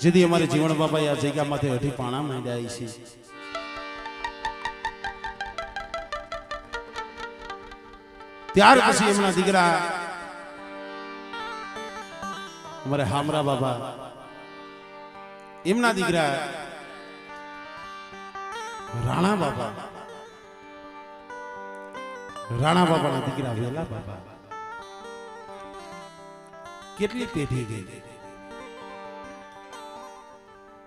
જેથી અમારે જીવણ બાપા આ જગ્યામાંથી અઢી પાણા માંડ્યા છે ત્યાર પછી એમના દીકરા અમારે હામરા બાબા એમના દીકરા રાણા બાબાના દીકરા વેલા બાબા કેટલી પેઢી ગઈ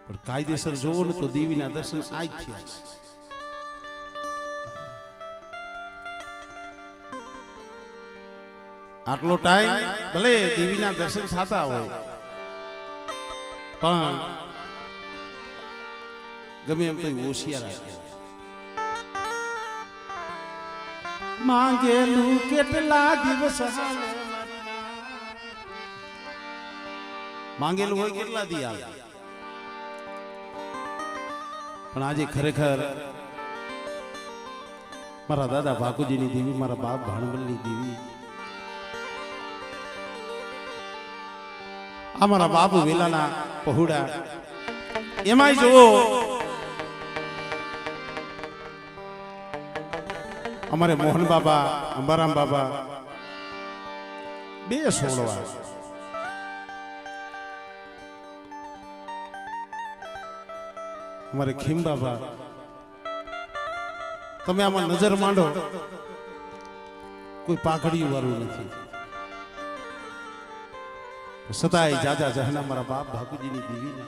પણ કાયદેસર જોવો ને તો દેવીના દર્શન આ જ થયા છે આટલો ટાઈમ ભલે દેવીના દર્શન થતા હોય પણ ગમે એમ કઈ હોશિયાર રાખે માંગેલું કેટલા દિવસ માંગેલું હોય કેટલા દી આવે પણ આજે ખરેખર મારા દાદા ભાકુજીની દેવી મારા બાપ ભાણવલની દેવી અમારા બાપુ વેલાના પહોળા એમાંય જુઓ અમારે મોહન બાબા અંબારામ બાબા બે સોળવા અમારે ખીમ બાબા તમે આમાં નજર માંડો કોઈ પાઘડિયું વાળું નથી સદાય જાજા જહના મારા બાપ ભાકુજીની દેવીને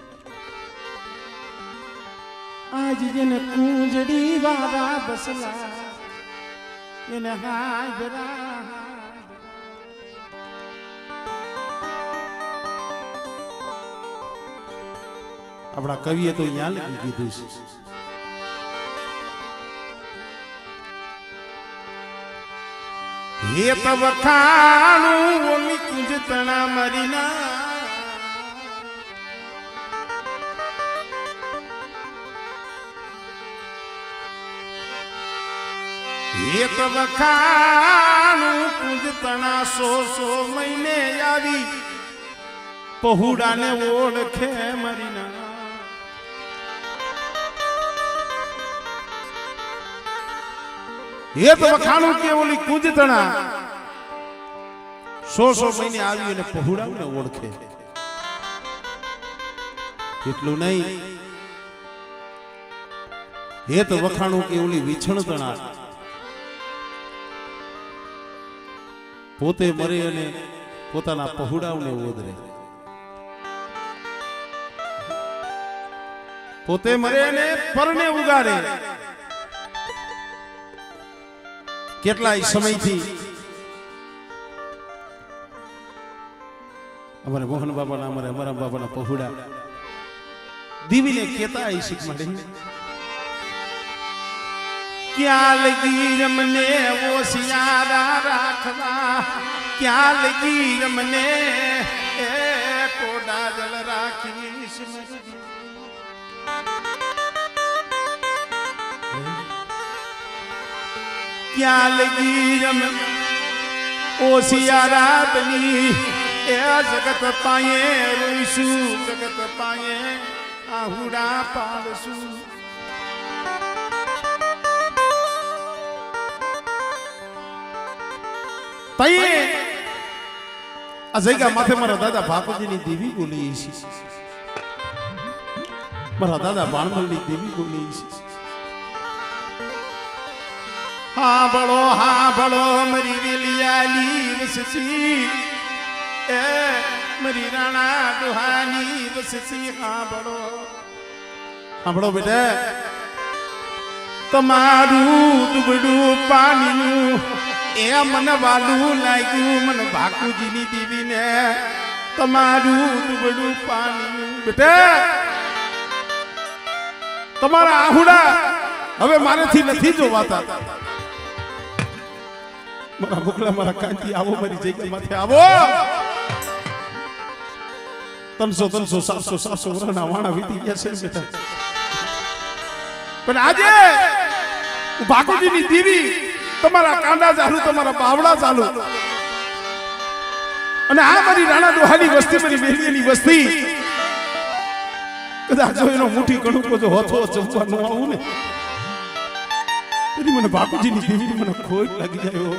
આજ જેને કુંજડી વાળા બસલા એને હાજરા આપણા કવિએ તો અહીંયા લખી કીધું છે હે તબ ખાણું ઓલી કુંજ તણા મરીના હે તબ ખાણું કુંજ તણા સો મહિને આવી પહુડાને ઓળખે મરીના એ તો વખાણું કે ઓલી કુંજતણા સો મહિને આવી અને પહોળાને ઓળખે એટલું નહીં એ તો વખાણું કે ઓલી વિછણતણા પોતે મરે અને પોતાના પહોળાને ઓદરે પોતે મરે અને પરને ઉગાડે કેટલાય સમયથી અમારે મોહન બાબાના અમારે અમારા બાબાના પહોળા દીવીને કેતા શીખ મળે ક્યાં લગી રમને ઓશિયારા રાખવા ક્યાં લગી રમને એ કોડા જળ રાખીશ ક્યાં લગી રમ ઓશિયારા બની એ જગત પાયે રોઈશું જગત પાયે આહુડા પાડશું તઈએ આ જગ્યા માથે મારા દાદા ભાકુજીની દેવી બોલી છે મારા દાદા ભાણવલની દેવી બોલી છે હા બળો મરી વેલિયાલી વસસી એ મરી રાણા દુહાની વસસી હા બળો બેટા તમારું દુબડું પાણીનું એ મને વાલું લાગ્યું મને ભાકુજીની દેવીને તમારું દુબડું પાણીનું બેટા તમારા આહુડા હવે મારેથી નથી જોવાતા મારા મુકલા મારા કાંતિ આવો મારી જગ્યા માથે આવો 300 700 વર્ષના વાણા વીતી ગયા છે બેટા પણ આજે ભાકુજીની દેવી તમારા કાંડા ચાલુ તમારા બાવડા ચાલુ અને આ મારી રાણા દોહાની વસ્તી મારી મેલીની વસ્તી કદાચ જો એનો મુઠ્ઠી કણુકો જો હોતો જમવા ન આવું ને એની મને બાપુજીની દેવી મને ખોટ લાગી જાય હો.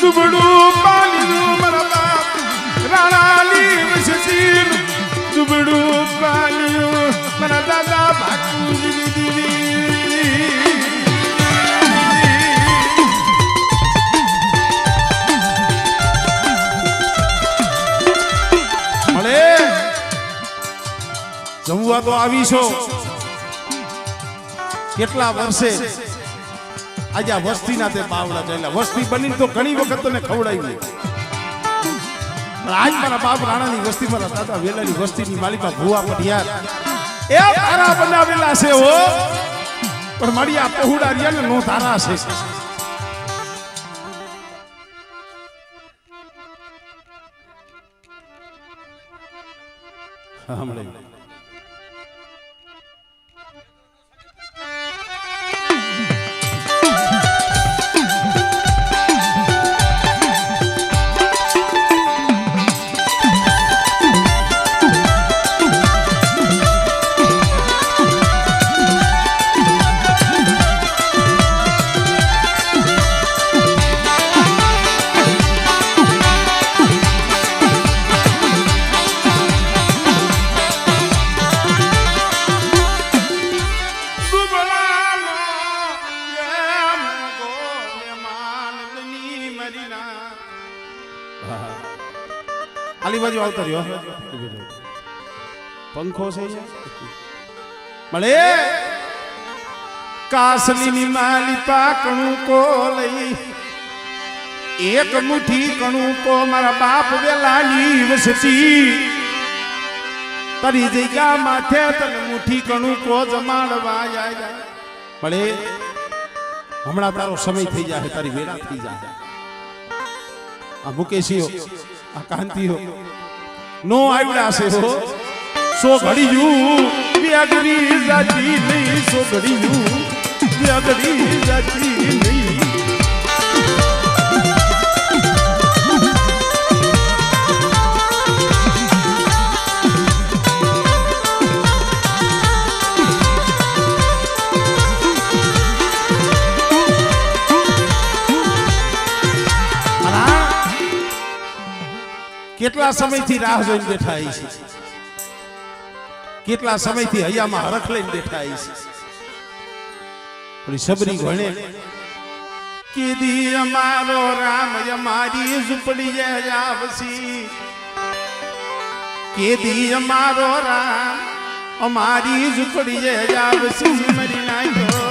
દુબડું પાલ્યું મારા બાપ રાણાની વસતીનું દુબડું પાલ્યું મારા દાદા બાપુજીની દેવી. મળે જમવા તો આવીશો કેટલા વર્ષે આજે આ વસ્તીના તે બાવડા ચાલ્યા. વસ્તી બની તો ઘણી વખત તને ખવડાવી પણ આજ મારા બાપ રાણાની વસ્તી મારા દાદા વેલાની વસ્તીની માલિકા ભુવા પઢિયાર એ તારા બનાવેલા છે હો. પણ મારી આ પહોળા રહ્યા ને નો તારા છે. હમણે આલી બાજુ આવતો રહ્યો પંખો છે મળે કાસલીની માલિપા કણુકો લઈ એક મુઠ્ઠી કણુકો મારા બાપ વેલાની વસતી તારી જગ્યા માથે તને મુઠ્ઠી કણુકો જમાડવા જાય. મળે હમણાં તારો સમય થઈ જાય તારી વેળા થઈ જાય. આ મુકેશીઓ આ કાંતિઓ નો આવડા છે હો. સો ઘડીયું વ્યાગરી જાતી નહીં સો ઘડીયું વ્યાગરી જાતી નહીં. કેટલા સમયથી રાહ જોઈને બેઠા છે. કેટલા સમયથી હૈયામાં હરખ લઈને બેઠા છે. સબરી ઘણે કીધી અમારો રામ અમારી ઝૂંપડી આવસી. કીધી અમારો રામ અમારી ઝૂંપડી આવસી. મરી નાખ્યો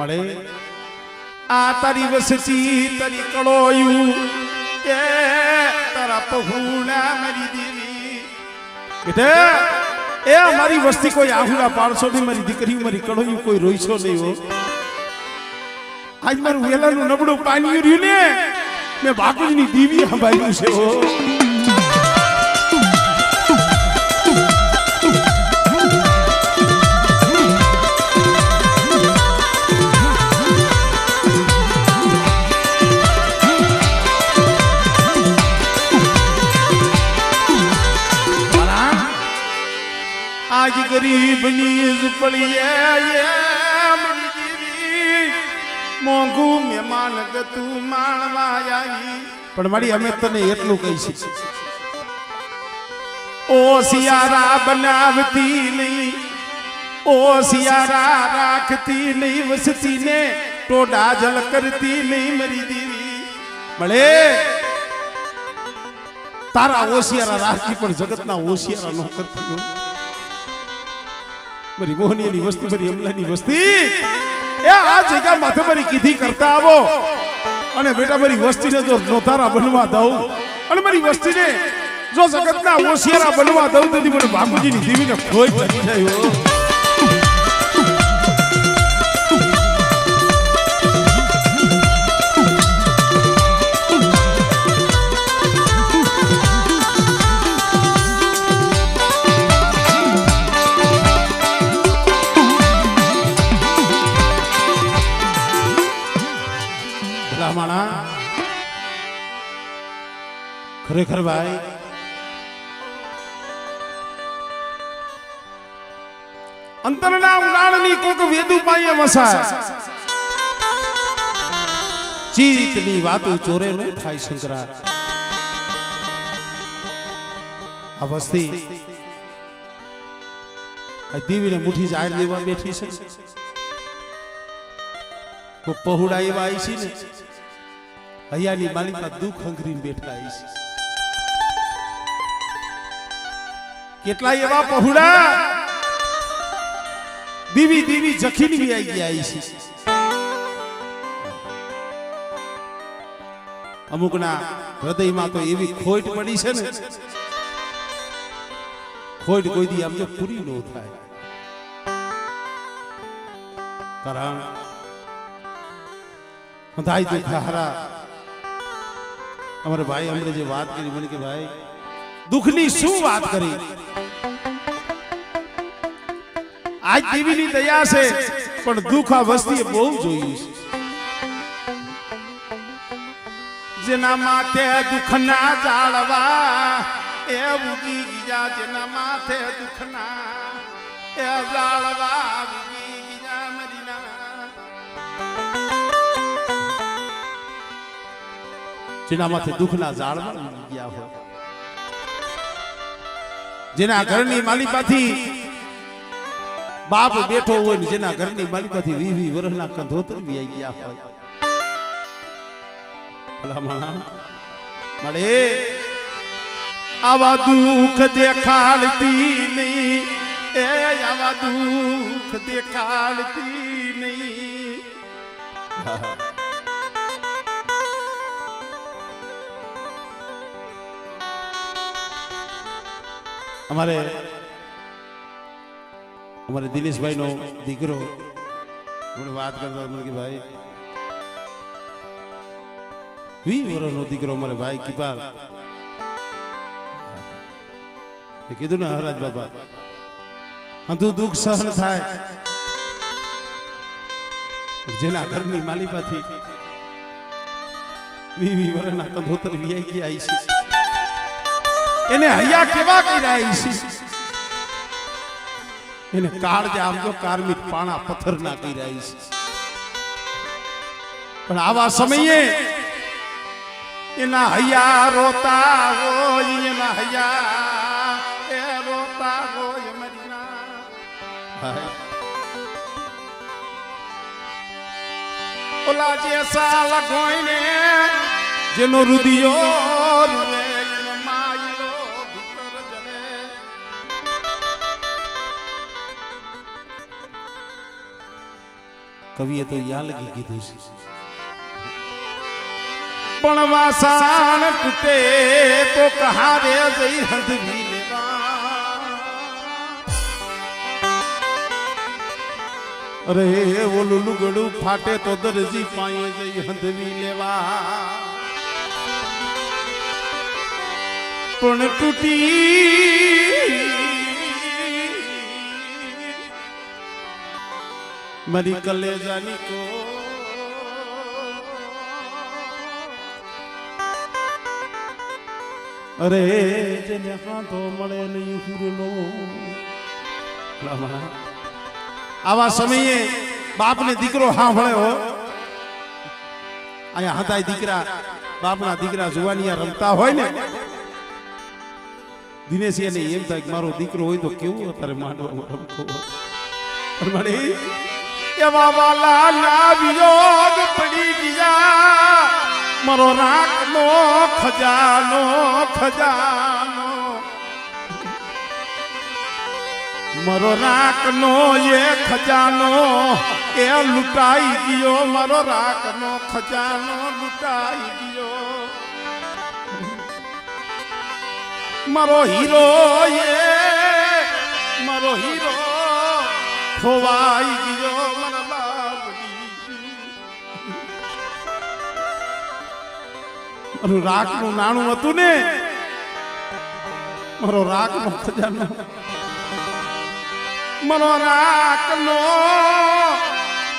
મળે આ તારી વસતી તારી કળોયું એ તારા પહુણા મારી દેવી બેટા એ અમારી વસ્તી કોઈ આહુડા પાડશો નહીં. મારી દીકરી મારી કળોયું કોઈ રોઈશો નહીં હો. આજ મારું વેલાનું નબળું પાણી રહ્યું ને મેં બાપુજીની દેવી સંભાળ્યું છે હો. આજ ગરીબની ઝૂંપડીએ મોંઘું મહેમાન તું માણવા આવી. પણ મારી અમે તને એટલું કહી છે ઓશિયારા બનાવતી નહીં, ઓશિયારા રાખતી નહીં, વસતી ને ટોડા જલ કરતી નહીં મારી દેવી. મળે તારા ઓશિયારા રાખી પણ જગતના ઓશિયારા ન કરતી હોય. મારી મોહનીની વસ્તી, મારી અમલાની વસ્તી, એ આ જગ્યા માથે મારી કીધી કરતા આવો અને બેટા મારી વસ્તીને જો નોતારા બનવા દઉં અને મારી વસ્તીને જો જગતના ઓશિયારા બનવા દઉં તો મને બાપુજીની દેવીને ખોઈ પડી જાય. ખરેખર ભાઈ અંતરના ઉડાણની કોક વેદુ પાયે વસાય, ચિત્તની વાતો ચોરે ન થાય શંકરા. આ વસ્તી આ દેવીને મુઠ્ઠી જાહેર દેવા બેઠી છે. કોઈ પહોળા એવા આવી છે ને હૈયાની માલિકા દુઃખ હંગરીને બેઠા આવી છે. કેટલા એવા પહોળા દીવી દીવી જખીની બી આવી ગયા છે. અમુકના હૃદયમાં તો એવી ખોટ પડી છે ને, ખોટ કોઈ દી આમ તો પૂરી ન થાય. કારણ અંધાઈ દુઃખ હારા અમારે ભાઈ અમને જે વાત કરી મને કે ભાઈ દુઃખની શું વાત કરી. આજ દેવીની દયા છે પણ દુઃખ આ વસ્તીએ બહુ જોયું છે. જેના માથે દુઃખના જાળવા એ ઉગી ગયા, જેના માથે દુઃખના એ જાળવા ઉગી ગયા મદીના. જેના માથે દુઃખના જાળવા ઉગી ગયા હોય, જેના ઘરની માલિકાથી બાપ બેઠો હોય ને જેના ઘરની માલિકાથી 20 વર્ષના કંધોતર બી આવી ગયા હોય. મળે આવા દુઃખ દેખાડતી નહીં, એ આવા દુઃખ દેખાડતી નહીં. અમારે દિનેશભાઈ નો દીકરો મને વાત કરતા મને કે ભાઈ 20 વર્ષનો દીકરો મારે ભાઈ કીપાલ કીધું ને હરાજ બાબા અંધું દુઃખ સહન થાય, જેના ઘરની માલિકાથી 20 વર્ષના કંધોતર વિયાઈ ગયા છે એને હૈયા કેવા કર્યા છે, એને કાળજા આમ તો કાર્મિક પાણા પથ્થરના કર્યા છે. પણ આવા સમયે એના હૈયા રોતા હોય, એના હૈયા એ રોતા હોય મરીના. ઓલા જે સાલ ગોઈને જેનો રુદિયો રે એનો માયલો ભીતર જડે. કવિએ તો યા લગી કીધું છે પણ વાસાણ તૂટે તો કહારે જઈ હંધવી લેવા. અરે ઓલું લુગડું ફાટે તો દરજી પાયે જઈ હંધવી લેવા. પણ તૂટી મારી કલેજાની કો અરે જેને હાથો મળે નહીં હુરનો. આવા સમયે બાપને દીકરો સાંભળે હો. અહીંયા હતા દીકરા બાપના દીકરા જુવાનિયા રમતા હોય ને દિનેશ એને એમ થાય કે મારો દીકરો હોય તો કેવું અત્યારે માંડવામાં રમતો હોય મળે એવા વાલા ના વિયોગ પડી ગયા મારો રાખનો ખજાનો ખજાનો મારો રાખનો એ ખજાનો એ લૂંટાઈ ગયો મારો રાખનો ખજાનો લૂંટાઈ ગયો મારો હીરો ખોવાઈ ગયો મારા બાપડી મારું રાખનું નાણું હતું ને મારો રાખનો ખજાનો મારો રાખનો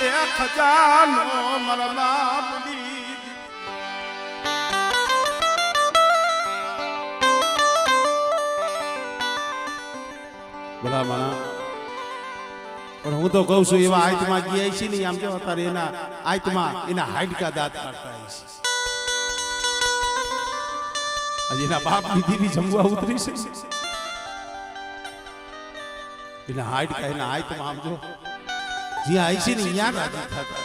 એ ખજાનો મારા બાપડી ભલા માણા પણ હું તો કહું છું એવા આયતમાં ગયા છે ને આમ કેવા તારે એના આયતમાં એના હાડકા દાંત કાઢતા છે હજી એના બાપ દીદી બી જમવા ઉતરી છે એના હાડકા એના આયતમાં આમ જો જ્યાં આવી છે ને ત્યાં રાજી થતા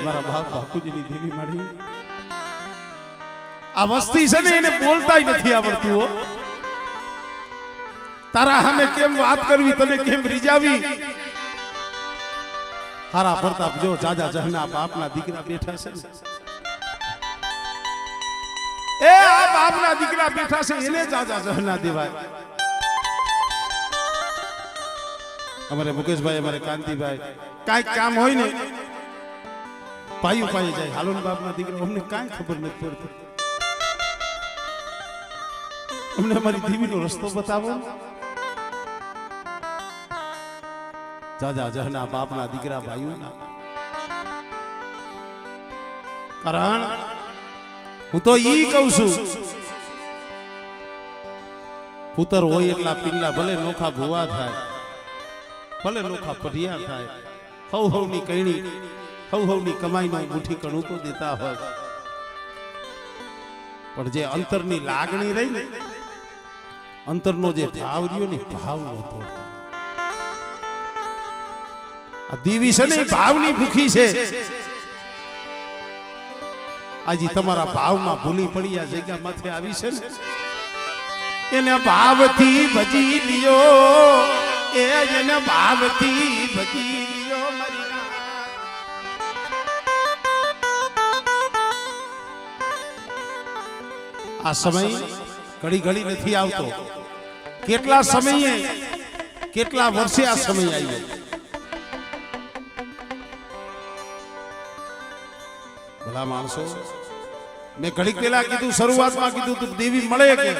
મારા બાપ બાપુજીની દેવી મળી આ વસ્તી છે ને એને બોલતા નથી આવડતું હો તારા સામે કેમ વાત કરવી તને કેમ રીજાવી હારા પ્રતાપ જો જાજા જહના બાપના દીકરા બેઠા છે એ આ બાપના દીકરા બેઠા છે એને જાજા જહના દેવાય અમારે મુકેશભાઈ અમારે કાંતિભાઈ કાંઈક કામ હોય ને પાયું પાઈ જાય હાલો ને બાપના દીકરા અમને કાંઈ ખબર નથી પડતી અમને અમારી દેવીનો રસ્તો બતાવો જાજા જહના બાપના દીકરા ભાઈઓના કારણ હું તો ઈ કહું છું પુત્ર હોય એટલા પિંગલા ભલે નોખા ભુવા થાય ભલે નોખા પઢિયા થાય હવની કઈણી હવની કમાઈનો મુઠ્ઠી કણું તો દેતા હોય પણ જે અંતરની લાગણી રહી ને અંતરનો જે ભાવ રહ્યો ને ભાવ નતો આ દેવી છે ને ભાવની ભૂખી છે આજે તમારા ભાવમાં ભૂલી પડી આ જગ્યા માથે આવી છે ને એને ભાવથી ભજી લ્યો એને ભાવથી ભજી લ્યો આ સમય ઘડી ઘડી નથી આવતો કેટલા સમયે કેટલા વર્ષે આ સમય આવ્યો ભલા માણસો મેં ઘડીક પેલા કીધું શરૂઆતમાં કીધું તું દેવી મળે કે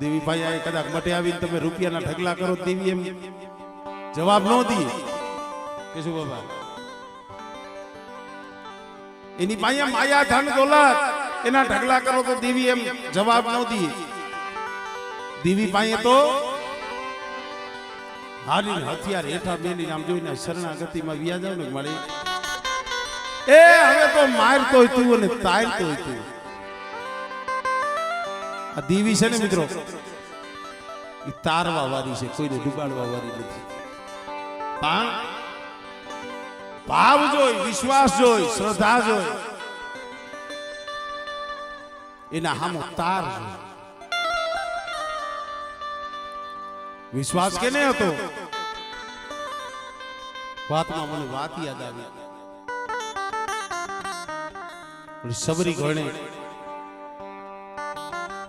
દેવી ભાઈ આ કદાચ મટે આવીને તમે રૂપિયાના ઢગલા કરો દેવી એમ જવાબ ન દે કે શું બાબા એની માયા માયા ધન દોલત એના ઢગલા કરો તો દેવી એમ જવાબ ન દે દેવી પાસે તો હારી હથિયાર હેઠા બેની નામ જોઈને શરણાગતિમાં વ્યા જાવ ને મળી એ હવે તો મારતો તું અને તારતો તું આ દેવી છે ને મિત્રો એ તારવા વાળી છે કોઈને ડુબાડવા વાળી નથી પણ ભાવ જોઈ વિશ્વાસ જોઈ શ્રદ્ધા જોઈ એના હામો તાર જોઈ વિશ્વાસ કે નહીં હતો વાતમાં મને વાત યાદ આવી સબરી ગણે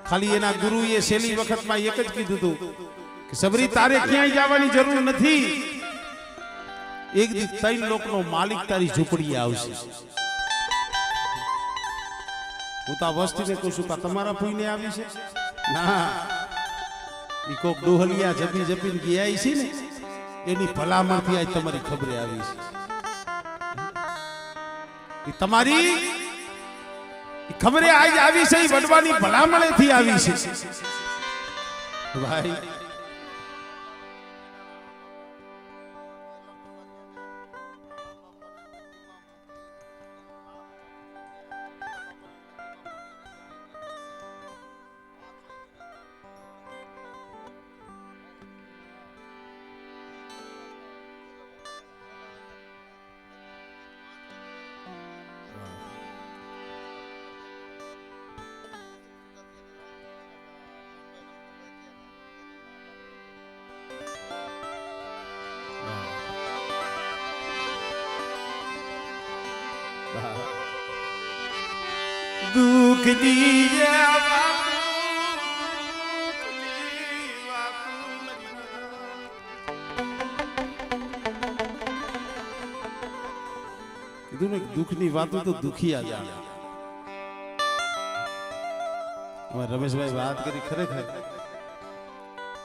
ખાલી એના ગુરુએ છેલ્લી વખતમાં એક જ કીધું હતું કે સબરી તારે ક્યાંય જવાની જરૂર નથી એક દી 3 લોકનો માલિક તારી ઝૂંપડીએ આવશે હું તો આ વસ્તીને કહું છું કે તમારા ભૂઈને આવી છે ના ઈ કોક ડોહલિયા જપી જપીને ગયા છે ને એની ભલામણથી આજ તમારી ખબરે આવી છે ઈ તમારી ખબરે આજ આવી છે વડવાની ભલામણેથી આવી છે ભાઈ दुख दीजे दुखनी बात तो दुखी आ जाए रमेशभाई बात करी खरेखर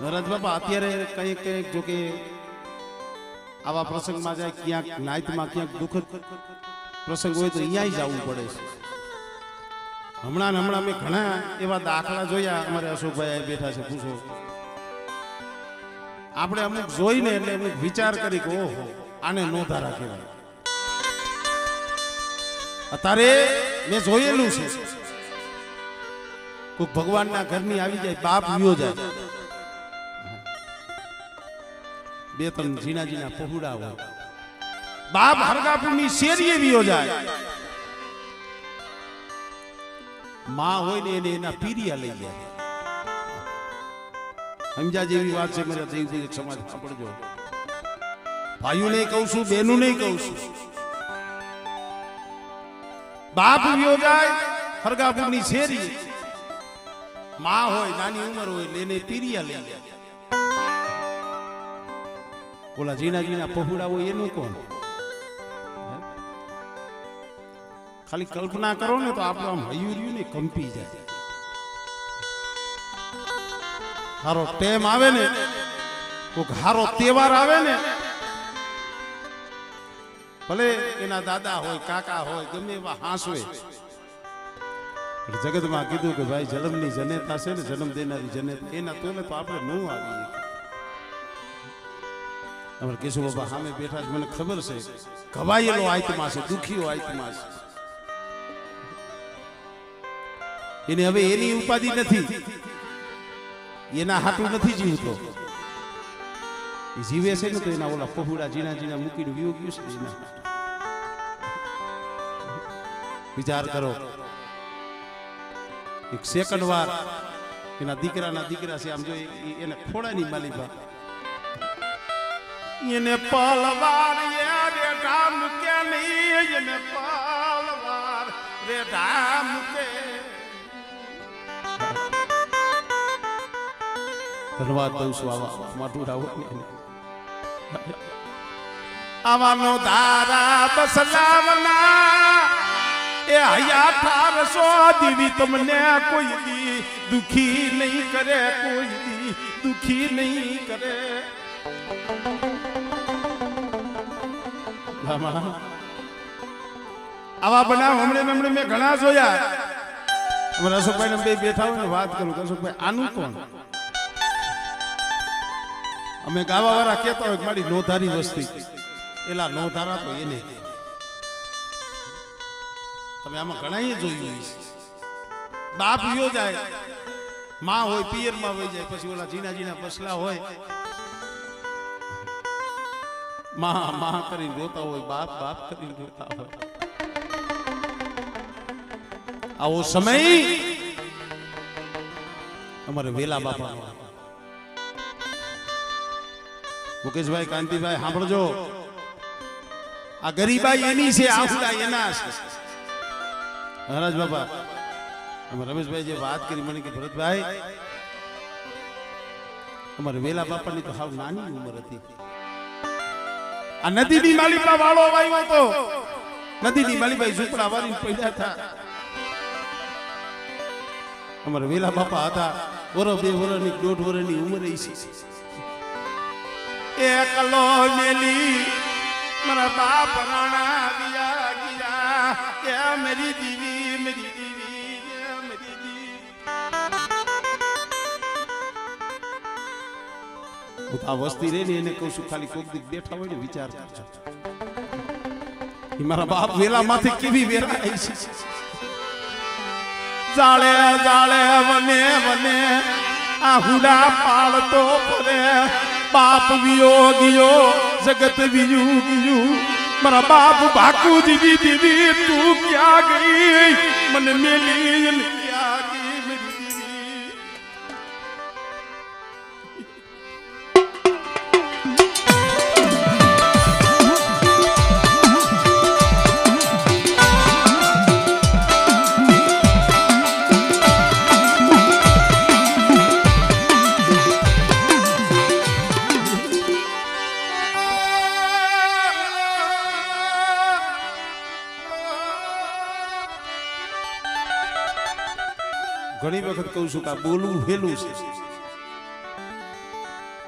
નરજ બાપા અત્યારે કંઈક કંઈક જો કે આવા પ્રસંગમાં જાય ક્યાંક નાઈટમાં ક્યાંક દુઃખદ પ્રસંગ હોય તો અહીંયા જવું પડે છે હમણાં મેં ઘણા એવા દાખલા જોયા અમારે અશોકભાઈ બેઠા છે પૂછો આપણે અમુક જોઈને એટલે અમુક વિચાર કરી કે ઓહો આને નોંધારા કહેવાય અત્યારે મેં જોયેલું છે કોઈક ભગવાનના ઘરની આવી જાય બાપ વિયો જાય બે ત્રણ ઝીણા પહોળા હોય બાપ હરગાપુરની શેરીએ વિયો જાય માં હોય ને એને એના પીરિયા લઈ જાય સમજા જેવી વાત છે મારા દેવ સમાજ સાંભળજો ભાઈઓ નહીં કહું છું બેનું નહીં કહું છું બાપ વિયો જાય હરગાપુરની શેરીએ માં હોય નાની ઉંમર હોય એને પીરિયા લઈ જાય ઓલા ઝીણા પહોળા હોય એનું કોણ ખાલી કલ્પના કરો ને તો આપણું આમ હૈયું ને કંપી જાય હારો ટેમ આવે ને કોઈક હારો તહેવાર આવે ને ભલે એના દાદા હોય કાકા હોય ગમે એવા હાંસવે જગતમાં કીધું કે ભાઈ જન્મની જનેતા છે ને જન્મ દેનારી જનેતા એના તોલે તો આપણે ન આવીએ અમારે કેશુ બાબા સામે બેઠા છે મને ખબર છે ઘવાયેલો આત્મા છે દુખીઓ આત્મા છે એને હવે એની ઉપાધિ નથી એના હાટું નથી જીવતો એ જીવે છે ને તો એના ઓલા પહોળા ઝીણા મૂકીને વિયો ગયું છે એના વિચાર કરો એક સેકન્ડ વાર એના દીકરા છે આમ જો એને ખોડાની માલિકા એને પાલવાર રે ધામ કે નહીં એને પાલવાર રે ધામ કે ધન્યવાદ દઉં છું આવા માટુડા હોય આવાનો ધારા બસલાવના એ હયા 1800 દીવી તમને કોઈ દી દુખી નહીં કરે કોઈ દી દુખી નહીં કરે આવા બનાવ હમણાં મેં ઘણા જોયા અમારા અશોકભાઈ બે બેઠા હોય ને વાત કરું અશોકભાઈ આનું કોણ અમે ગાવા વાળા કહેતા હોય મારી નોધારી વસ્તી એલા નોધારા તો એને તમે આમાં ઘણા જોયું બાપ વિયો જાય માં હોય પિયરમાં વહી જાય પછી ઓલા ઝીણા પસલા હોય માં કરીને રોતા હોય બાપ કરીને રોતા હોય આવો સમય અમારે વેલા બાપા મુકેશભાઈ કાંતિભાઈ સાંભળજો આ ગરીબાઈ એની છે આહુડા એના છે મહારાજ બાપા રમેશભાઈ જે વાત કરી મને કે ભરતભાઈ અમારે વેલા બાપાની તો હાવ નાની ઉંમર હતી આ નદીની માલિકા વાળો વાયો તો નદીની માલિકા ઝૂંપડા વાળીને પડ્યા હતા અમારે વેલા બાપા હતા વર્ષ 2 વર્ષની 1.5 વર્ષની ઉંમરે છે એકલો મેલી મારા બાપ રાણા ગયા ગયા કે મેરી દીવી મેરી દીવી આ વસ્તી રે ને એને કહું છું ખાલી કોક દી બેઠા હોય ને વિચાર કરજો મારા બાપ વેલા માથે કેવી વેરા આવી છે જાળે જાળે વને આ હુડા પાળતો ફરે બાપ વિયો ગયો જગત વિયું ગયું મારા બાપ ભાકુ દીવી દીવી તું ક્યાં ગઈ મને મેલી ક્યાં ગઈ મેરી દીવી ઘણી વખત કહું છું કે આ બોલવું હેલું છે,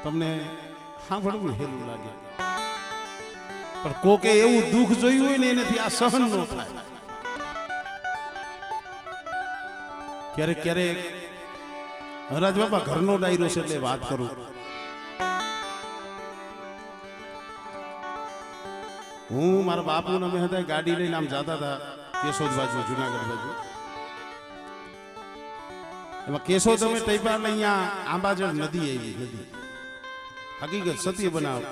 તમને સાંભળવું હેલું લાગે, પણ કોકે એવું દુઃખ જોયું હોય ને એનાથી આ સહન ન થાય. ક્યારેક ક્યારેક હરાજ બાપા ઘરનો ડાયરો છે એટલે વાત કરું. હું મારા બાપુ ને અમે હતા ગાડી લઈને આમ જતા હતા કેશોદ બાજુ, જુનાગઢ બાજુ. એમાં કેશોદ અમે ટૈપા અહીંયા આંબાજળ નદી આવી, નદી હકીકત સત્ય બનાવ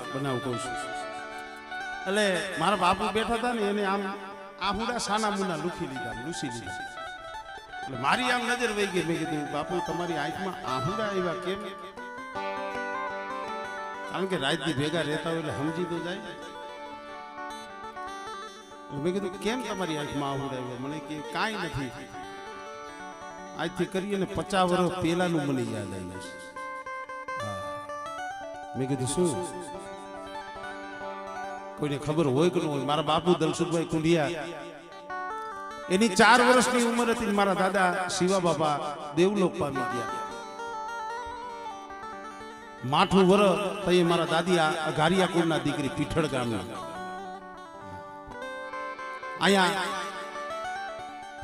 કહું છું. એટલે મારા બાપુ બેઠા હતા ને એને આમ આહુડા સાના મુના લૂસી લીધા. એટલે મારી આમ નજર વહી ગઈ. મેં કીધું બાપુ તમારી આંખમાં આહુડા આવ્યા કેમ? કારણ કે રાતથી ભેગા રહેતા હોય એટલે સમજી તો જાય. મેં કીધું કેમ તમારી આંખમાં આહુડા આવ્યા? મને કે કાંઈ નથી, આજથી કરીએ ને 50 વર્ષ પહેલાનું મને યાદ આવ્યું છે. મેં કીધું શું? કોઈને ખબર હોય કે ન હોય? મારા બાપુ દલસુખભાઈ કુંડિયા, એની 4 વર્ષની ઉંમર હતી, મારા દાદા શિવા બાપા દેવલોક પામી ગયા. માઠું વર તઈ મારા દાદી અઘારિયા કુળના દીકરી પીઠળ ગામની. અહીંયા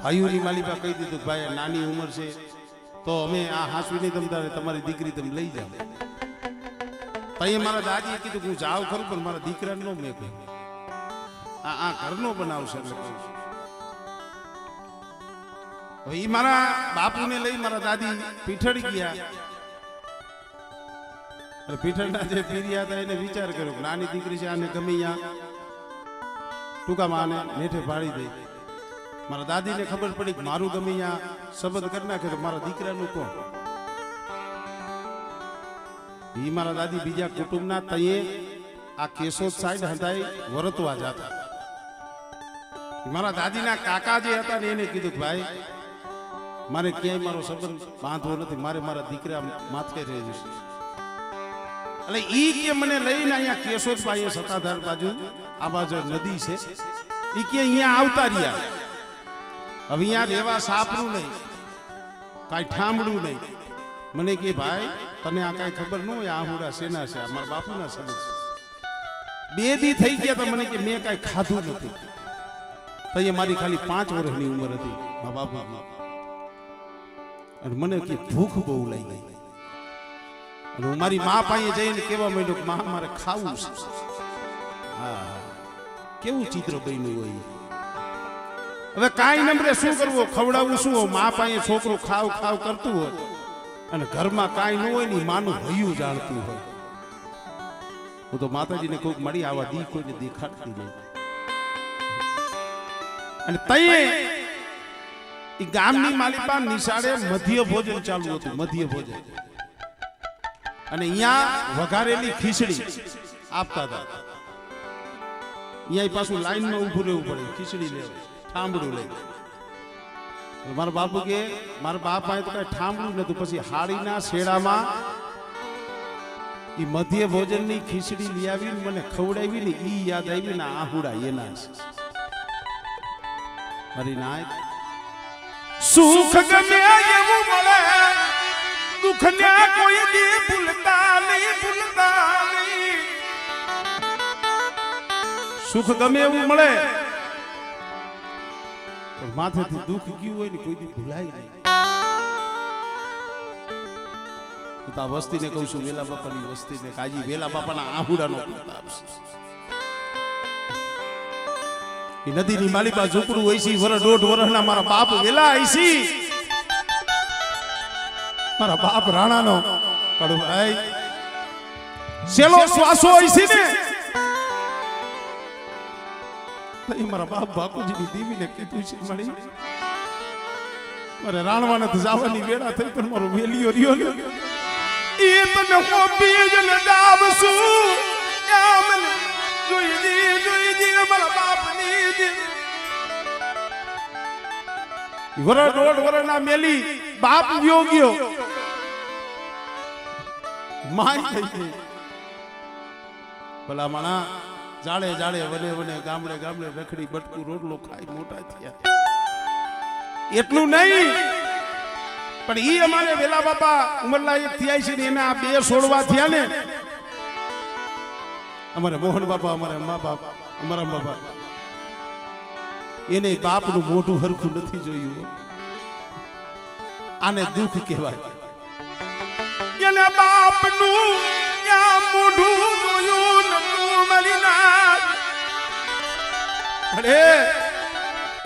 ભાઈઓની માલિકા કહી દીધું ભાઈ નાની ઉંમર છે તો અમે આ હાસવી નહીં તમતારે તમારી દીકરી તમે લઈ જાઓ. તઈ મારા દાદીએ કીધું હું જાઉં ખરું પણ મારા દીકરાને નો મેં કહ્યું આ ઘરનો બનાવશે. એટલે કહ્યું હવે એ મારા બાપુને લઈ મારા દાદી પીઠળ ગયા. પીઠળના જે પીરિયા હતા એને વિચાર કર્યો નાની દીકરી છે, આને ગમે ત્યાં ટૂંકામાં આને નેઠે પાડી દે. મારા દાદીને ખબર પડી કે મારું ગમે ત્યાં સંબંધ કરી નાખે તો મારા દીકરાનું કોણ? એ મારા દાદી બીજા કુટુંબના તયે આ કેશોદ સાઈડ હતા વરતવા જતા. મારા દાદીના કાકા જે હતા ને એને કીધું ભાઈ મારે ક્યાંય મારો સંબંધ બાંધવો નથી, મારે મારા દીકરા માથે રહી જશે. એટલે ઈ કે મને લઈને અહીંયા કેશોદ પાસે સત્તાધાર બાજુ આ બાજુ નદી છે, ઈ કે અહીંયા આવતા રહ્યા. હવે અહીંયા રહેવા સાપરું નહીં, કાંઈ ઠામડું નહીં. મને કે ભાઈ તને આ કાંઈ ખબર ન હોય આહુડા શેના છે? મારા બાપુના સંબંધ છે. 2 દી થઈ ગયા તો મને કે મેં કાંઈ ખાધું નથી. તો એ મારી ખાલી 5 વર્ષની ઉંમર હતી મારા બાપુમાં. અને મને કે ભૂખ બહુ લઈ ગઈ. અને હું મારી મા પાસે જઈને કહેવા માંડ્યો કે મા મારે ખાવું છે. હા, કેવું ચિત્ર બન્યું હોય. હવે કાંઈ નંબરે શું કરવું, ખવડાવવું શું? મા પાસે છોકરો ખાવ ખાવ કરતું હોય અને ઘરમાં કાંઈ ન હોય ને માનું ભયું જાણતું હોય. હું તો માતાજીને કોઈક મળી આવા દી કોઈને દેખાડતી નહીં. અને તઈએ એ ગામની માલિકા નિશાળે મધ્ય ભોજન ચાલુ હતું, મધ્ય ભોજન. અને અહીંયા વઘારેલી ખીચડી આપતા હતા. અહીંયા પાછું લાઈનમાં ઊભું રહેવું પડે ખીચડી લેવા, ઠામડું લઈ. મારા બાપુ કે મારા બાપ પાસે તો કઈ ઠામડું નતું. પછી હાડીના શેડામાં એ મધ્ય ભોજનની ખીચડી લઈ આવીને મને ખવડાવી ને ઈ યાદ આવી ને આહુડા એના છે. મારી નાય સુખ ગમે એવું મળે, દુઃખ ને કોઈ દી ભૂલતા નહીં, ભૂલતા નહીં. સુખ ગમે એવું મળે પણ માથેથી દુઃખ ગયું હોય ને કોઈ દી ભૂલાય નહીં. હું તો આ વસ્તીને કહું છું, વેલા બાપાની વસ્તીને કાજી વેલા બાપાના આહુડાનો પ્રતાપ છે. એ નદીની માલિકા ઝૂંપડું હોય છે, 1.5 વર્ષના મારા બાપ વેલા આઈસી. મારા બાપ રાણાનો કડુભાઈ સેલો શ્વાસો આઈસી ને તઈ મારા બાપ બાપુજીની દીવીને કીધું છે મળી મારે રાણવાને તો જવાની વેળા થઈ પણ મારો વેલિયો રહ્યો ને એ તને હોબી જને દાબસુ આમને જોઈ દી મારા બાપની દી. 1.5 વર્ષના મેલી બાપ વ્યો ગયો, માય થઈ ગઈ. ભલા માણા જાડે જાડે વને વને ગામડે ગામડે રખડી બટકું રોટલો ખાઈ મોટા થયા. એટલું નહીં પણ ઈ અમારે વેલા બાપા ઉમરલાયક થયા છે ને એને આ 2 છોડવા થયા ને અમારે મોહન બાપા અમારે મા બાપ અમારા બાપા એને બાપનું મોઢું હરખું નથી જોયું. આને દુઃખ કહેવાય. એને બાપનું ક્યાં મોઢું જોયું નતું મારી નાથ. અરે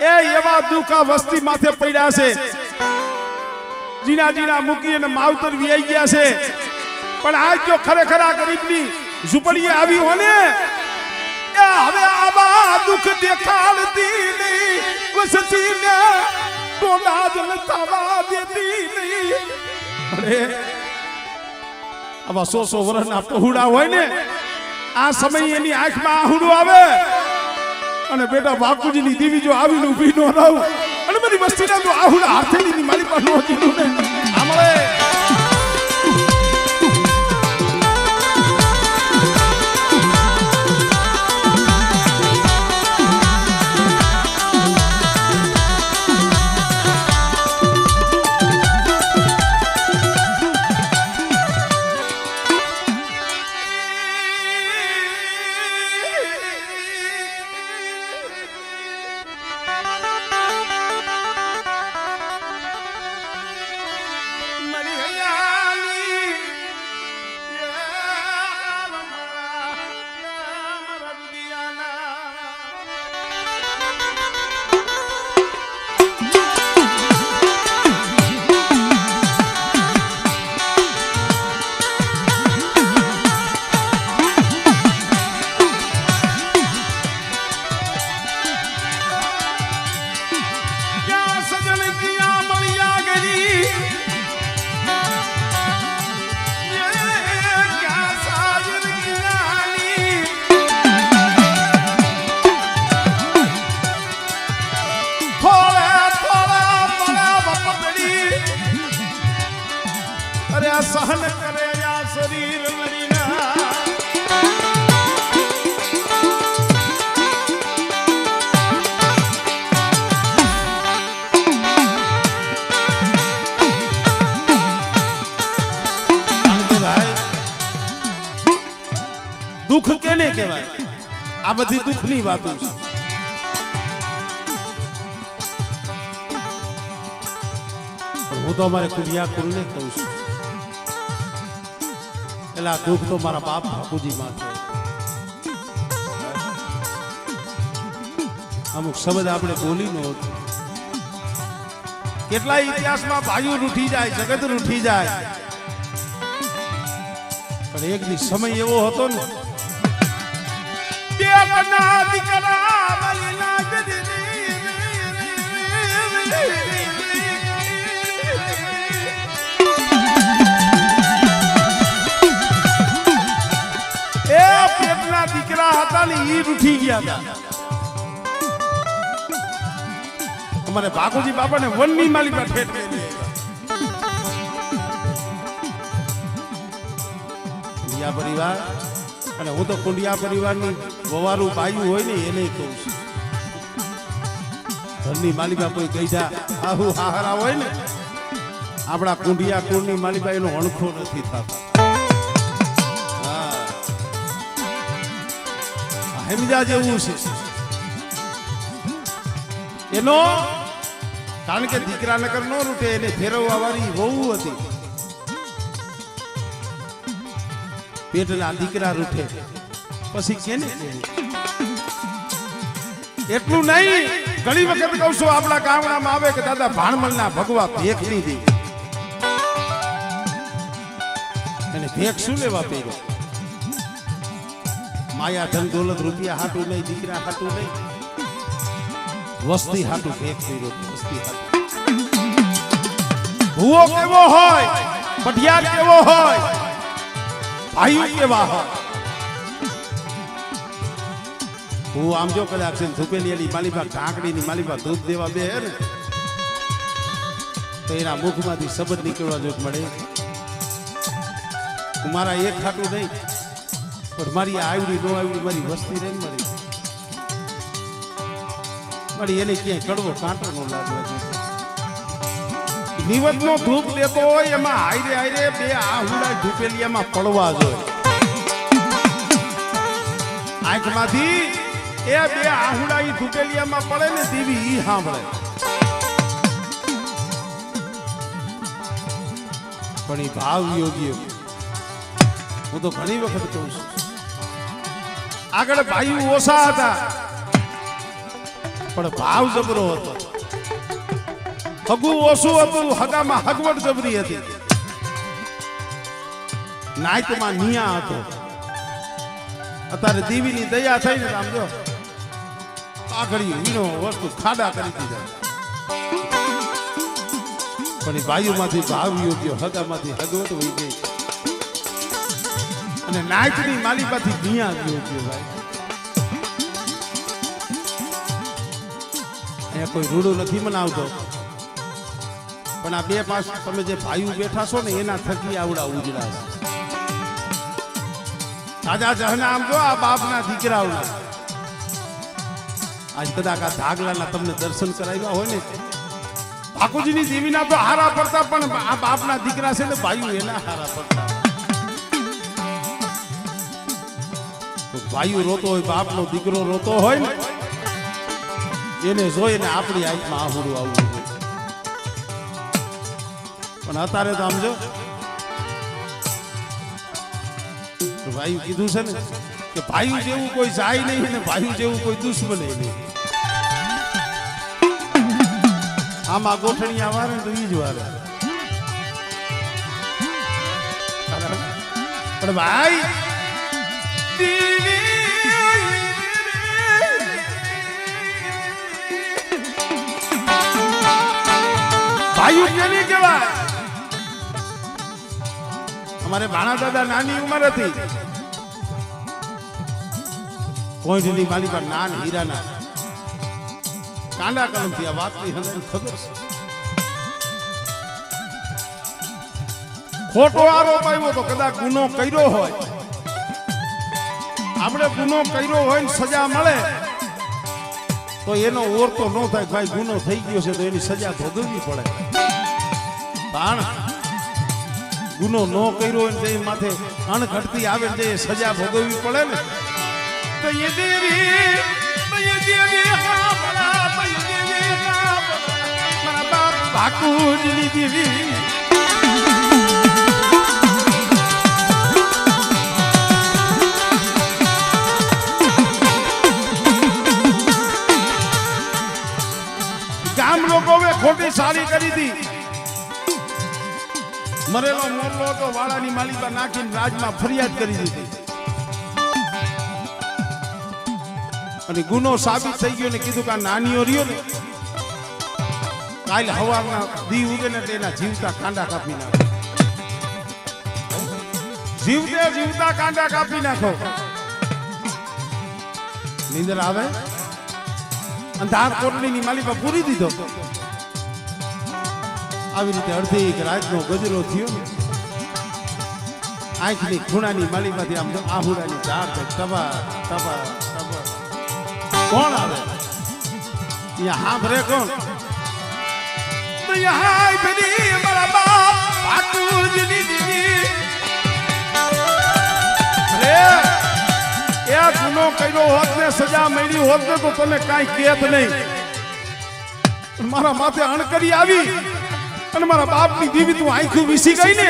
એ એવા દુઃખ આ વસ્તી માથે પડ્યા છે. જીના જીના મૂકી અને માવતર વી ગયા છે. પણ આજ જો ખરેખર આ ગરીબની ઝૂંપડીએ આવી હો ને હવે આવા દુઃખ દેખાડતી નહીં. વસતીને ટોલા જ થવા દેતી નહીં. અરે આવા 100 વર્ષના પહોળા હોય ને આ સમય એની આંખમાં આહુડું આવે અને બેટા બાપુજીની દીવી જો આવીને ઊભી ન રહું અને બધી વસ્તીના તો આહુડા હાથેની મારી પાસે ન દીધું ને આમળે સહન કરે આ શરીર લડીના. દુઃખ કેને કહેવાય? આ બધી દુઃખની વાતો છે. હું તો અમારે કુડિયા કુલને કહું છું એટલે આ દુઃખ તો મારા બાપ બાપુજી માં છે. અમુક શબ્દ આપણે બોલી નો કેટલા ઇતિહાસમાં ભાઈઓ રૂઠી જાય, જગત રૂઠી જાય, પણ એક દી સમય એવો હતો ને બે બના દીકરા મહિના દીકરા હતા ને ઈ રૂઠી ગયા હતા. અમારે ભાગુજી બાપા ને વનની માલી પર ઠેઠ કુંડિયા પરિવાર અને હું તો કુંડિયા પરિવારની વવારું બાયું હોય ને એને કહું છું. ઘરની માલિકા કોઈ ગઈઢા આહુ હાહરા હોય ને આપણા કુંડિયા કુળની માલિકા એનો અણખો નથી થતો. હેમજા જેવું છે એનો, કારણ કે દીકરા નગર નો રૂટે એને ફેરવવા વાળી વહુ હતી. પેટના દીકરા રૂઠે પછી કેને એટલું નહીં. ઘણી વખત કહું છું આપણા ગામડામાં આવે કે દાદા ભાણમલના ભગવા ભેખ લીધી અને ભેખ શું લેવા પહેર્યો? માયા ધન દોલત રૂપિયા હાટું નહીં, દીકરા હાટું નહીં, વસ્તી હાટું ભેખ કર્યો. વસ્તી હાટું ભૂવો કેવો હોય, પઢિયાર કેવો હોય, ભાઈઓ કેવા હોય. હું આમ જો કદાચ છે ધૂપેલી એની માલીબા ઢાંકડીની માલીબા દૂધ દેવા બે ને તો એના મુખમાંથી શબ્દ નીકળવા જો મળે. મારા એક હાટું નહીં પણ મારી આવડી નો આવડી મારી વસ્તી રહી મારી એને ક્યાંય કડવો કાંટો નો લાગવો. નિવતનો ધૂપ દેતો હોય એમાં હાયરે હાયરે બે આહુડા ધૂપેલિયામાં પડવા જોઈએ. આંખમાંથી એ બે આહુડા ઈ ધૂપેલિયામાં પડે ને દેવી ઈ સાંભળે. પણ એ ભાવ યોગ્ય હું તો ઘણી વખત કહું છું. આગળ ભાઈ ઓછા હતા પણ ભાવ જબરો હતો. હગું ઓછું હતું, હગામાં હગવડ જબરી હતી. નાયતમાં નિયા હતો. અત્યારે દેવીની દયા થઈને આમ જો આગળ વીણો વસ્તુ ખાડા કરી દીધા. પણ એ ભાઈઓમાંથી ભાવ યોગ્ય, હગામાંથી હગવટ વહી ગઈ અને નાયતની માલિકાથી નિયા યોગ્ય. ભાઈ અહીંયા કોઈ રૂડું નથી મનાવતો, પણ આ બે પાસ તમે જે ભાઈઓ બેઠા છો ને એના થકી આવડા ઉજળા છે. તાજા જહના આમ જો આ બાપના દીકરાઓના આજ કદાચ આ ધાગલાના તમને દર્શન કરાવ્યા હોય ને, ઠાકોરજીની દેવીના તો હારા પડતા, પણ આ બાપના દીકરા છે ને ભાઈઓ એના હારા પડતા. ભાઈઓ રોતો હોય, બાપનો દીકરો રોતો હોય ને એને જોઈને આપણી આંખમાં આહુડું આવવું જોઈએ. પણ અત્યારે તો આમ જો ભાઈ કીધું છે ને કે ભાઈ જેવું કોઈ જાય નહીં ને ભાઈ જેવું કોઈ દુશ્મન નહીં. આમાં ગોઠણિયા વારે તો ઈ જ વારે. પણ ભાઈ ભાઈ કેવી કહેવાય. અમારે ભાણા દાદા નાની ઉંમર હતી, કોઈની માલી પર નાન હીરાના કાંડા કલમથી આ વાતની ખબર છે. ખોટો આરોપ આવ્યો તો કદાચ ગુનો કર્યો હોય, આપણે ગુનો કર્યો હોય ને સજા મળે તો એનો ઓરતો ન થાય. ભાઈ ગુનો થઈ ગયો છે તો એની સજા ભોગવવી પડે. પણ ગુનો ન કર્યો હોય ને માથે અણઘડતી આવે ને સજા ભોગવવી પડે ને તો એ દેવી મારા બાપ ભાકુજની દેવી ગામ લોકોએ ખોટી સારી કરી હતી. મરેલો મોરલો તો વાળાની માલિકા નાખીને રાજમાં ફરિયાદ કરી દીધી અને ગુનો સાબિત થઈ ગયો ને કીધું કે આ નાનીઓ રહ્યો ને કાલે હવારના દી ઉગે ને તેના જીવતા કાંડા કાપી નાખો. જીવતે જીવતા કાંડા કાપી નાખો. નીંદર આવે અંધાર કોટડીની માલિકા પૂરી દીધો. આવી રીતે અડધી રાતનો ગજરો થયો ને આંખની ખૂણાની માલિકાથી આમ આહુડાની ધાર તબા તબા તબા. કોણ આવે અહીંયા હાંભરે કોણ? ગુનો કર્યો હોત ને સજા મળી હોત ને તો તને કાંઈ કેત નહીં. મારા માથે અણકરી આવી અને મારા બાપની દીવી તું આંખું વીસી ગઈ ને.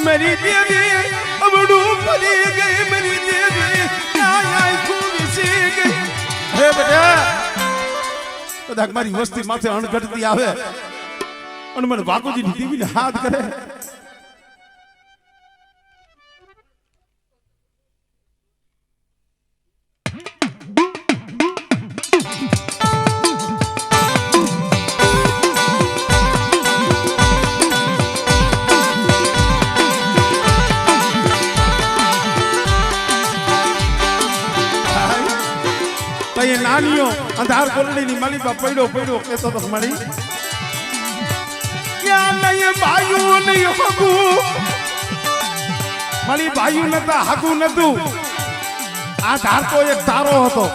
મેરી દેવી અબડું ફરી ગઈ, મેરી દેવી આંખું વીસી ગઈ. હે બેટા કદાચ મારી વસ્તી માથે અણઘડતી આવે અને મને બાપુજીની દીવીને હાથ કરે. નાનીઓ અંધાર કોરડીની માલિકા પડ્યો પડ્યો કેતો તો મળી ક્યાં નહીં ભાઈઓ નહીં હગું. મારી ભાઈઓ નતા, હગું નતું. આ ધાર તો એક તારો હતો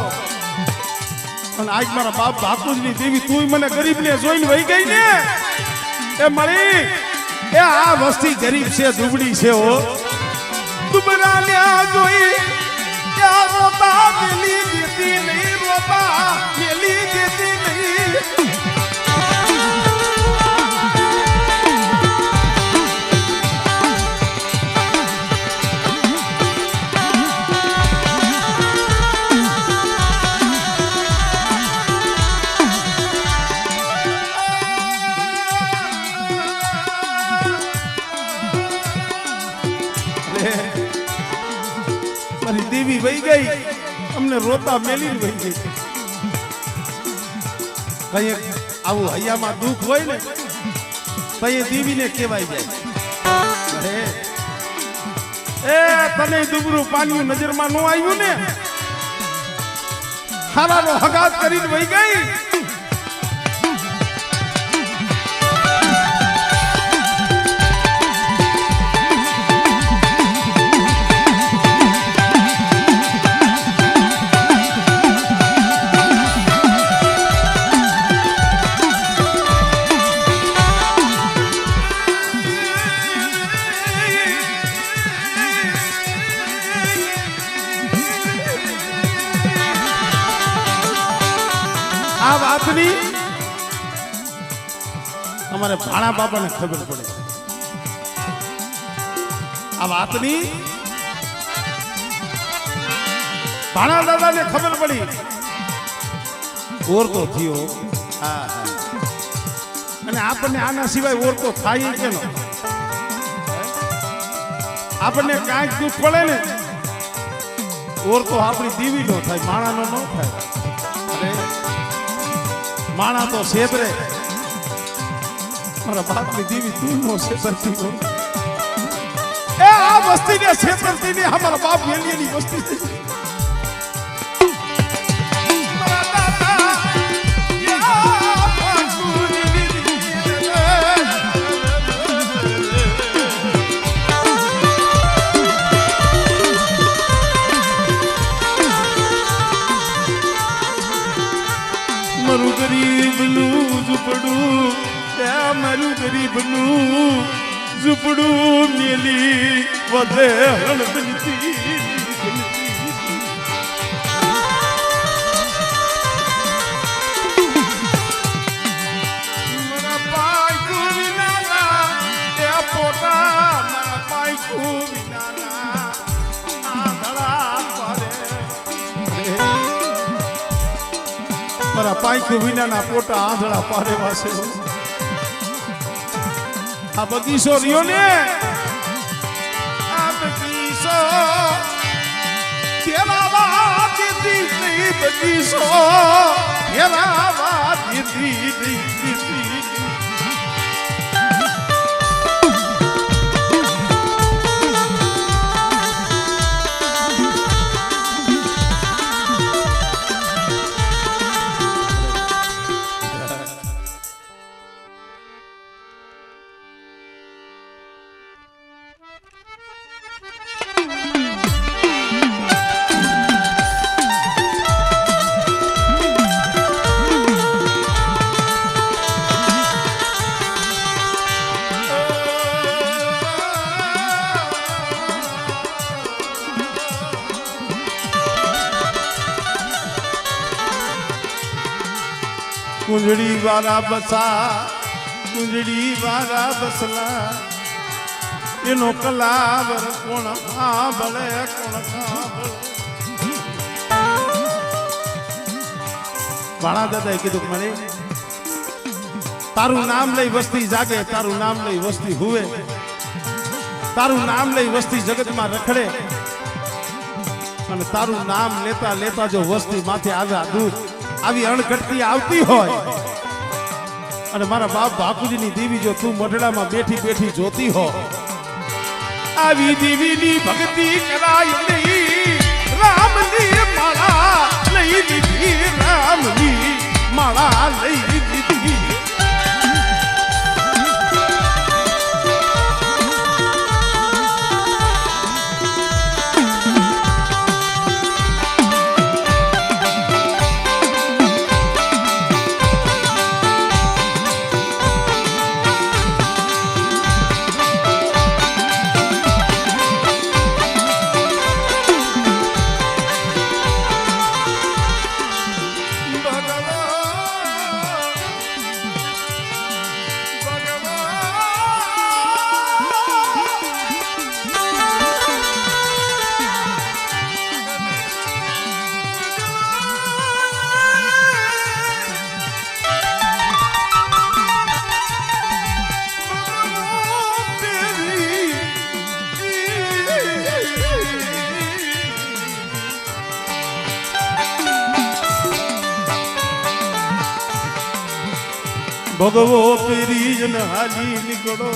અને આજ મારા બાપ બાપુજીની દેવી તું મને ગરીબને જોઈને વહી ગઈ ને એ મળી એ આ વસ્તી ગરીબ છે દુબળી છે હો દુબરાને જોઈ ત્યાં રોતા મેલી દેતી નહીં રોતા મેલી દેતી નહીં મારી દેવી વહી ગઈ અમને રોતા મેલી વહી ગઈ કઈ આવું હૈયામાં દુઃખ હોય ને તો એ દેવીને કહેવાય જાય એ તને દુબરું પાણી નજરમાં ન આવ્યું ને હારાનો હગાત કરીને વહી ગઈ આ વાતની અમારે ભાણા બાપાને ખબર પડે આ વાતની ભાણા દાદાને ખબર પડી ઓરતો થયો હા અને આપણને આના સિવાય ઓરતો થાય કે ન આપણને કાંઈક દુઃખ પડે ને ઓરતો આપણી દીવી નો થાય માણાનો ન થાય અરે માણા તો સેબરે મારા બાપની દેવી તું નો સેબરતી હો એ આ વસ્તી ને સેબરતી ને અમારા બાપ વેલીની વસ્તી છે મારું ગરીબનું ઝૂંપડું મારું ગરીબનું ઝૂંપડું મેલી વધે હળબલતી મારા પાયકું વિનાના એ પોતા મારા પાયકું વિનાના આંધળા પડે મારા પાંખું વિનાના પોટા આંધળા પારે વાસે આ બગીચો રહ્યો ને આ બગીચો તેરા વાત દીધી નહીં બગીચો તેરા વાત દીધી નહીં કુંજડી વાળા બસા કુંજડી વાળા બસલા એનો કલાવર કોણ સાંભળે કોણ સાંભળે ભાણા દાદાએ કીધું મને તારું નામ લઈ વસ્તી જાગે તારું નામ લઈ વસ્તી હુવે તારું નામ લઈ વસ્તી જગતમાં રખડે અને તારું નામ લેતા લેતા જો વસ્તી માથે આવ્યા દુઃખ આવી અણઘટતી આવતી હોય અને મારા બાપ બાપુજીની દેવી જો તું મઢડામાં બેઠી બેઠી જોતી હો આવી દેવીની ભક્તિ કરાય નહીં રામની માળા લઈ લીધી રામની માળા લઈ લીધી ભગવો પેરી ને હાલી નીકળો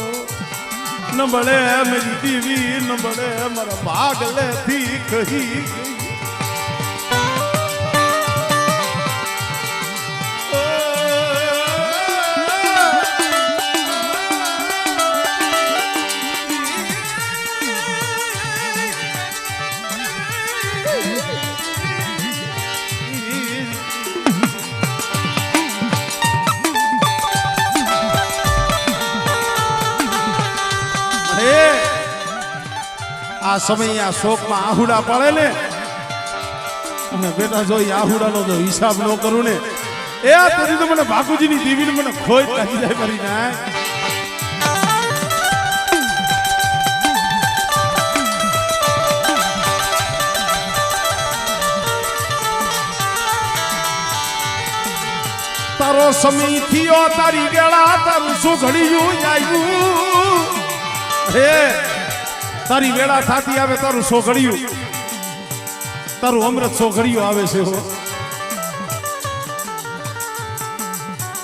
ન બળે મેરી દીવી ન બળે મારા ભાગલે થી કહી આ સમય આ શોકમાં આહુડા પડે ને અને બેટા જો આહુડાનો જો હિસાબ ન કરું ને એ તેથી તો મને બાપુજીની દેવીને મને ખોઈ કાઢી જાય કરી ના તારો સમય થયો તારી વેળા તારું શું ઘડિયું આવ્યું હે તારી વેળા થાતી આવે તારું સોઘડિયું તારું અમૃત સોઘડિયું આવે છે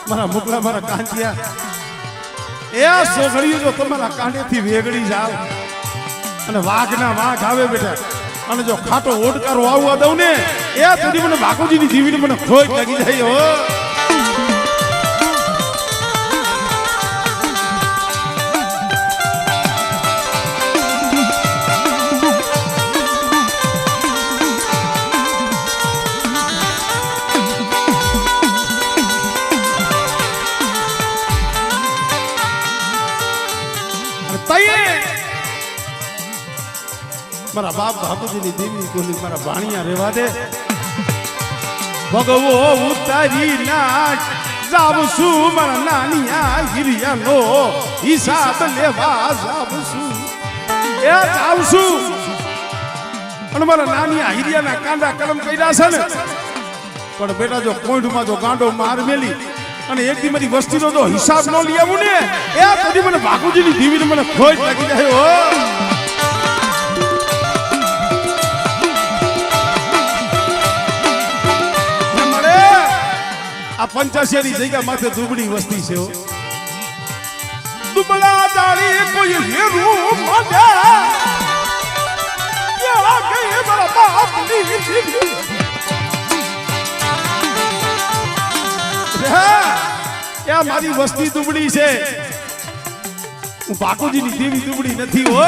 મારા મુકલા મારા કાંતિયા એ સોઘડિયું જો તમારા કાંડેથી વેગળી જાવ અને વાઘના વાઘ આવે બેટા અને જો ખાટો ઓડકારો આવવા દઉં ને એ સુધી મને બાપુજીની જીવીને મને ખોઈ લાગી જાય હો મારા બાપ બાપુજીની દેવી કોલી મારા ભાણિયા રેવા દે ભગવો ઉતારી નાચ જાવ છું મારા નાનિયા હિરિયાનો હિસાબ લેવા જાવ છું એ જાવ છું અને મારા નાનિયા હિરિયાના કાંડા કલમ કર્યા છે ને પણ બેટા જો કોઈડમાં જો ગાંડો માર મેલી અને એક દી મારી વસ્તીનો જો હિસાબ ન લઈ આવું ને એ કદી મને બાપુજીની દેવીને મને ખોઈ લાગી જાય હો આ 85 ની જગ્યા માથે દુબળી વસ્તી છે દુબળા જાળી કોઈ હેરું મને કેવા ગઈ મારા બાપની જીવી એ મારી વસ્તી દુબળી છે હું બાપુજીની દેવી દુબળી નથી હો